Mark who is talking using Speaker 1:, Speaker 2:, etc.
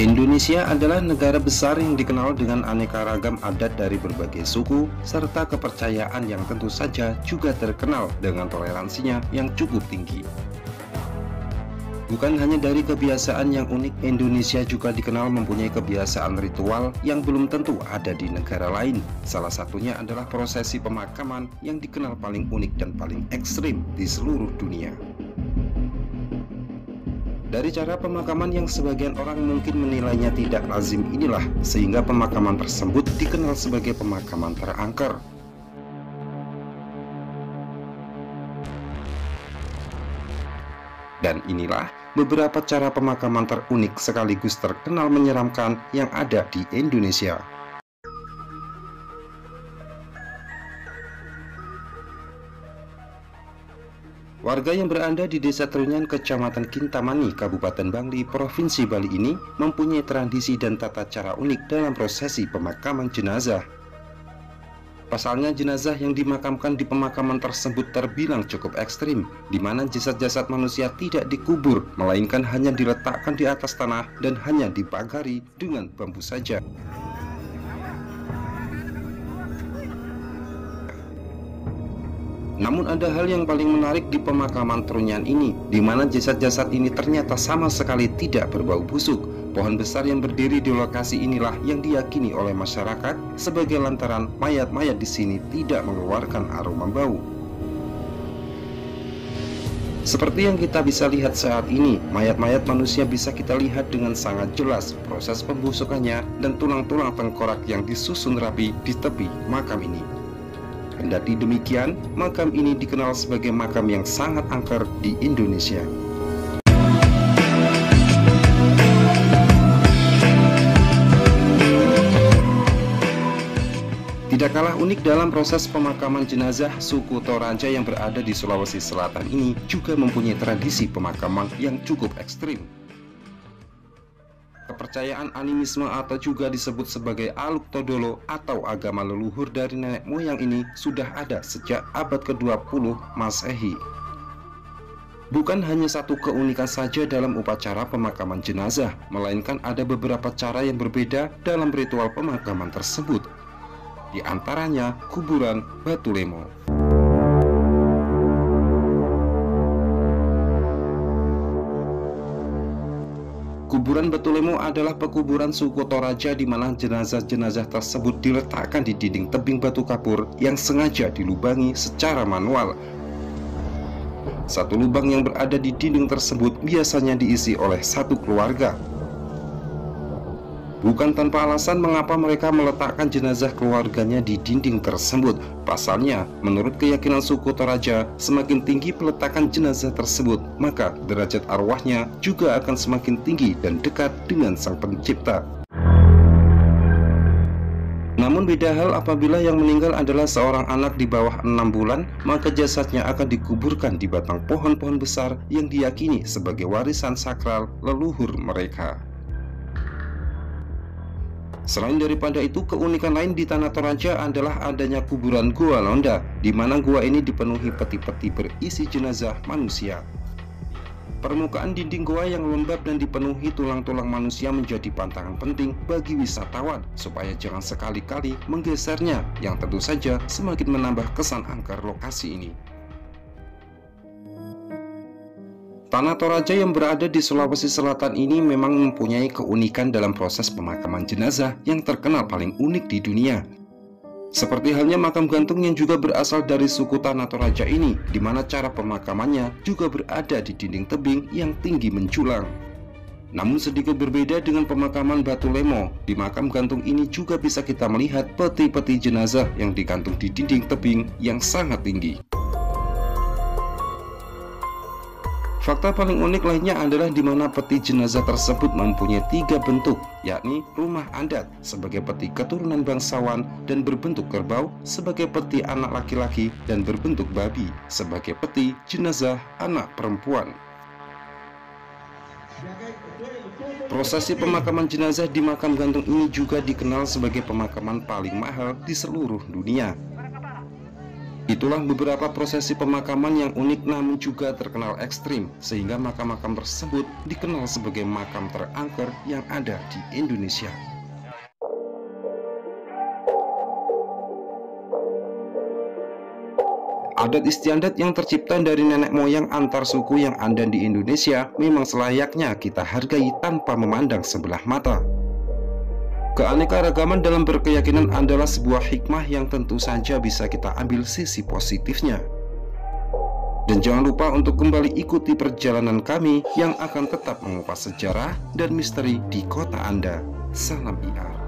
Speaker 1: Indonesia adalah negara besar yang dikenal dengan aneka ragam adat dari berbagai suku, serta kepercayaan yang tentu saja juga terkenal dengan toleransinya yang cukup tinggi. Bukan hanya dari kebiasaan yang unik, Indonesia juga dikenal mempunyai kebiasaan ritual yang belum tentu ada di negara lain. Salah satunya adalah prosesi pemakaman yang dikenal paling unik dan paling ekstrim di seluruh dunia. Dari cara pemakaman yang sebagian orang mungkin menilainya tidak lazim inilah, sehingga pemakaman tersebut dikenal sebagai pemakaman terangker. Dan inilah beberapa cara pemakaman terunik sekaligus terkenal menyeramkan yang ada di Indonesia. Warga yang berada di Desa Trunyan, Kecamatan Kintamani, Kabupaten Bangli, Provinsi Bali ini mempunyai tradisi dan tata cara unik dalam prosesi pemakaman jenazah. Pasalnya, jenazah yang dimakamkan di pemakaman tersebut terbilang cukup ekstrim, di mana jasad-jasad manusia tidak dikubur, melainkan hanya diletakkan di atas tanah dan hanya dibagari dengan bambu saja. Namun ada hal yang paling menarik di pemakaman Trunyan ini, di mana jasad-jasad ini ternyata sama sekali tidak berbau busuk. Pohon besar yang berdiri di lokasi inilah yang diyakini oleh masyarakat sebagai lantaran mayat-mayat di sini tidak mengeluarkan aroma bau. Seperti yang kita bisa lihat saat ini, mayat-mayat manusia bisa kita lihat dengan sangat jelas proses pembusukannya dan tulang-tulang tengkorak yang disusun rapi di tepi makam ini. Kendati demikian, makam ini dikenal sebagai makam yang sangat angker di Indonesia. Tidak kalah unik dalam proses pemakaman jenazah, suku Toraja yang berada di Sulawesi Selatan ini juga mempunyai tradisi pemakaman yang cukup ekstrim. Kepercayaan animisme atau juga disebut sebagai Aluk Todolo atau agama leluhur dari nenek moyang ini sudah ada sejak abad ke-20 Masehi. Bukan hanya satu keunikan saja dalam upacara pemakaman jenazah, melainkan ada beberapa cara yang berbeda dalam ritual pemakaman tersebut. Di antaranya kuburan Batu Lemo. Kuburan Batu Lemo adalah pekuburan suku Toraja di mana jenazah-jenazah tersebut diletakkan di dinding tebing batu kapur yang sengaja dilubangi secara manual. Satu lubang yang berada di dinding tersebut biasanya diisi oleh satu keluarga. Bukan tanpa alasan mengapa mereka meletakkan jenazah keluarganya di dinding tersebut. Pasalnya, menurut keyakinan suku Toraja, semakin tinggi peletakan jenazah tersebut, maka derajat arwahnya juga akan semakin tinggi dan dekat dengan Sang Pencipta. Namun beda hal apabila yang meninggal adalah seorang anak di bawah 6 bulan, maka jasadnya akan dikuburkan di batang pohon-pohon besar yang diyakini sebagai warisan sakral leluhur mereka. Selain daripada itu, keunikan lain di Tanah Toraja adalah adanya kuburan Gua Londa, di mana gua ini dipenuhi peti-peti berisi jenazah manusia. Permukaan dinding gua yang lembab dan dipenuhi tulang-tulang manusia menjadi pantangan penting bagi wisatawan, supaya jangan sekali-kali menggesernya, yang tentu saja semakin menambah kesan angker lokasi ini. Tanah Toraja yang berada di Sulawesi Selatan ini memang mempunyai keunikan dalam proses pemakaman jenazah yang terkenal paling unik di dunia. Seperti halnya makam gantung yang juga berasal dari suku Tanah Toraja ini, di mana cara pemakamannya juga berada di dinding tebing yang tinggi menjulang. Namun sedikit berbeda dengan pemakaman Batu Lemo, di makam gantung ini juga bisa kita melihat peti-peti jenazah yang digantung di dinding tebing yang sangat tinggi. Fakta paling unik lainnya adalah di mana peti jenazah tersebut mempunyai 3 bentuk, yakni rumah adat sebagai peti keturunan bangsawan dan berbentuk kerbau sebagai peti anak laki-laki dan berbentuk babi sebagai peti jenazah anak perempuan. Prosesi pemakaman jenazah di makam gantung ini juga dikenal sebagai pemakaman paling mahal di seluruh dunia. Itulah beberapa prosesi pemakaman yang unik namun juga terkenal ekstrim, sehingga makam-makam tersebut dikenal sebagai makam terangker yang ada di Indonesia. Adat istiadat yang tercipta dari nenek moyang antar suku yang ada di Indonesia memang selayaknya kita hargai tanpa memandang sebelah mata. Keanekaragaman dalam berkeyakinan adalah sebuah hikmah yang tentu saja bisa kita ambil sisi positifnya. Dan jangan lupa untuk kembali ikuti perjalanan kami yang akan tetap mengupas sejarah dan misteri di kota Anda. Salam IR.